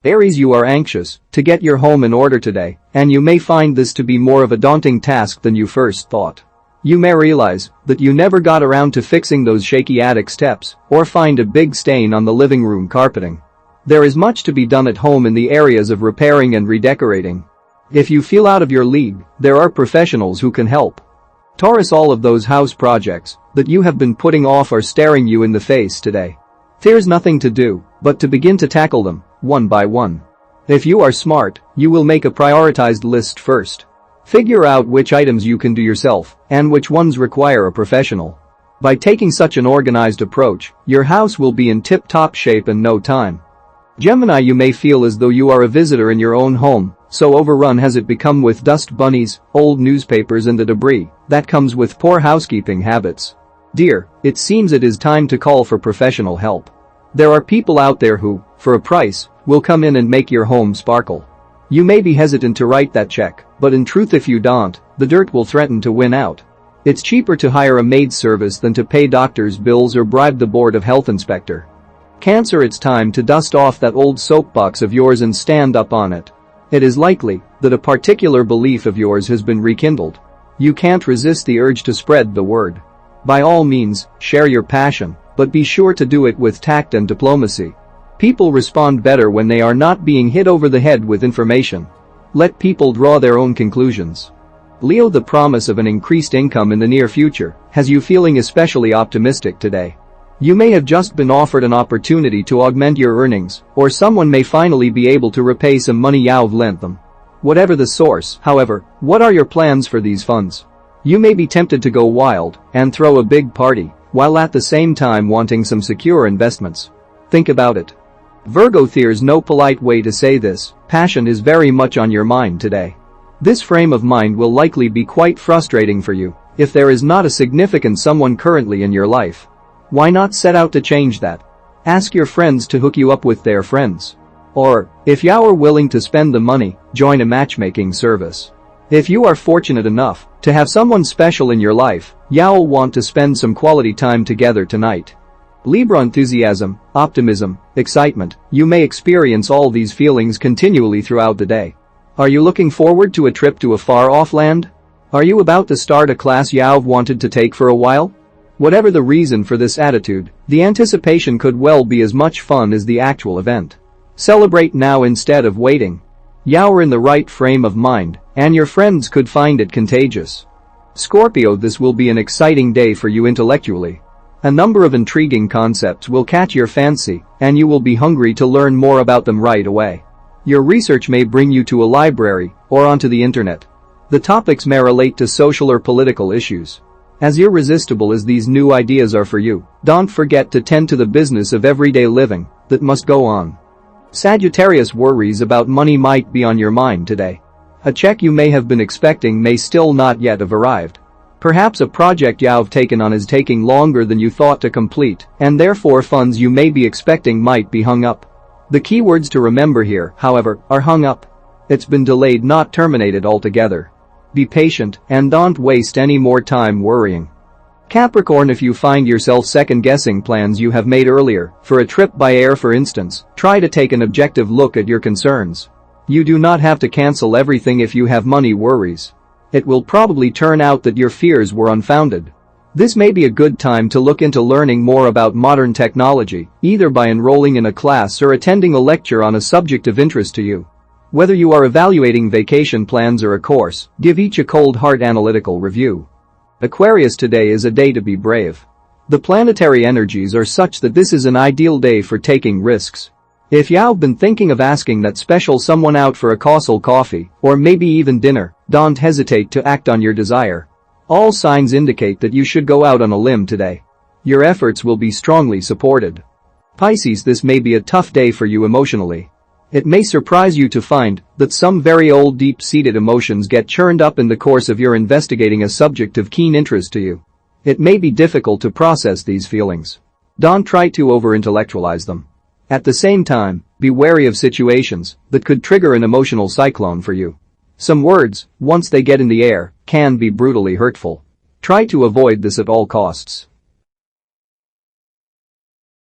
Aries, you are anxious to get your home in order today, and you may find this to be more of a daunting task than you first thought. You may realize that you never got around to fixing those shaky attic steps or find a big stain on the living room carpeting. There is much to be done at home in the areas of repairing and redecorating. If you feel out of your league, there are professionals who can help. Taurus, all of those house projects that you have been putting off are staring you in the face today. There's nothing to do but to begin to tackle them, one by one. If you are smart, you will make a prioritized list first. Figure out which items you can do yourself and which ones require a professional. By taking such an organized approach, your house will be in tip-top shape in no time. Gemini, you may feel as though you are a visitor in your own home, so overrun has it become with dust bunnies, old newspapers and the debris that comes with poor housekeeping habits. Dear, it seems it is time to call for professional help. There are people out there who, for a price, will come in and make your home sparkle. You may be hesitant to write that check, but in truth if you don't, the dirt will threaten to win out. It's cheaper to hire a maid service than to pay doctor's bills or bribe the Board of Health inspector. Cancer, it's time to dust off that old soapbox of yours and stand up on it. It is likely that a particular belief of yours has been rekindled. You can't resist the urge to spread the word. By all means, share your passion, but be sure to do it with tact and diplomacy. People respond better when they are not being hit over the head with information. Let people draw their own conclusions. Leo, the promise of an increased income in the near future has you feeling especially optimistic today. You may have just been offered an opportunity to augment your earnings, or someone may finally be able to repay some money you've lent them. Whatever the source, however, what are your plans for these funds? You may be tempted to go wild and throw a big party, while at the same time wanting some secure investments. Think about it. Virgo, there's no polite way to say this, passion is very much on your mind today. This frame of mind will likely be quite frustrating for you if there is not a significant someone currently in your life. Why not set out to change that? Ask your friends to hook you up with their friends. Or, if you are willing to spend the money, join a matchmaking service. If you are fortunate enough to have someone special in your life, you'll want to spend some quality time together tonight. Libra, enthusiasm, optimism, excitement, you may experience all these feelings continually throughout the day. Are you looking forward to a trip to a far-off land? Are you about to start a class you've wanted to take for a while? Whatever the reason for this attitude, the anticipation could well be as much fun as the actual event. Celebrate now instead of waiting. You're in the right frame of mind, and your friends could find it contagious. Scorpio, this will be an exciting day for you intellectually. A number of intriguing concepts will catch your fancy, and you will be hungry to learn more about them right away. Your research may bring you to a library or onto the internet. The topics may relate to social or political issues. As irresistible as these new ideas are for you, don't forget to tend to the business of everyday living that must go on. Sagittarius, worries about money might be on your mind today. A check you may have been expecting may still not yet have arrived. Perhaps a project you've taken on is taking longer than you thought to complete, and therefore funds you may be expecting might be hung up. The key words to remember here, however, are hung up. It's been delayed, not terminated altogether. Be patient and don't waste any more time worrying. Capricorn, if you find yourself second-guessing plans you have made earlier, for a trip by air for instance, try to take an objective look at your concerns. You do not have to cancel everything if you have money worries. It will probably turn out that your fears were unfounded. This may be a good time to look into learning more about modern technology, either by enrolling in a class or attending a lecture on a subject of interest to you. Whether you are evaluating vacation plans or a course, give each a cold hard analytical review. Aquarius, today is a day to be brave. The planetary energies are such that this is an ideal day for taking risks. If you've been thinking of asking that special someone out for a casual coffee, or maybe even dinner, don't hesitate to act on your desire. All signs indicate that you should go out on a limb today. Your efforts will be strongly supported. Pisces, this may be a tough day for you emotionally. It may surprise you to find that some very old deep-seated emotions get churned up in the course of your investigating a subject of keen interest to you. It may be difficult to process these feelings. Don't try to over-intellectualize them. At the same time, be wary of situations that could trigger an emotional cyclone for you. Some words, once they get in the air, can be brutally hurtful. Try to avoid this at all costs.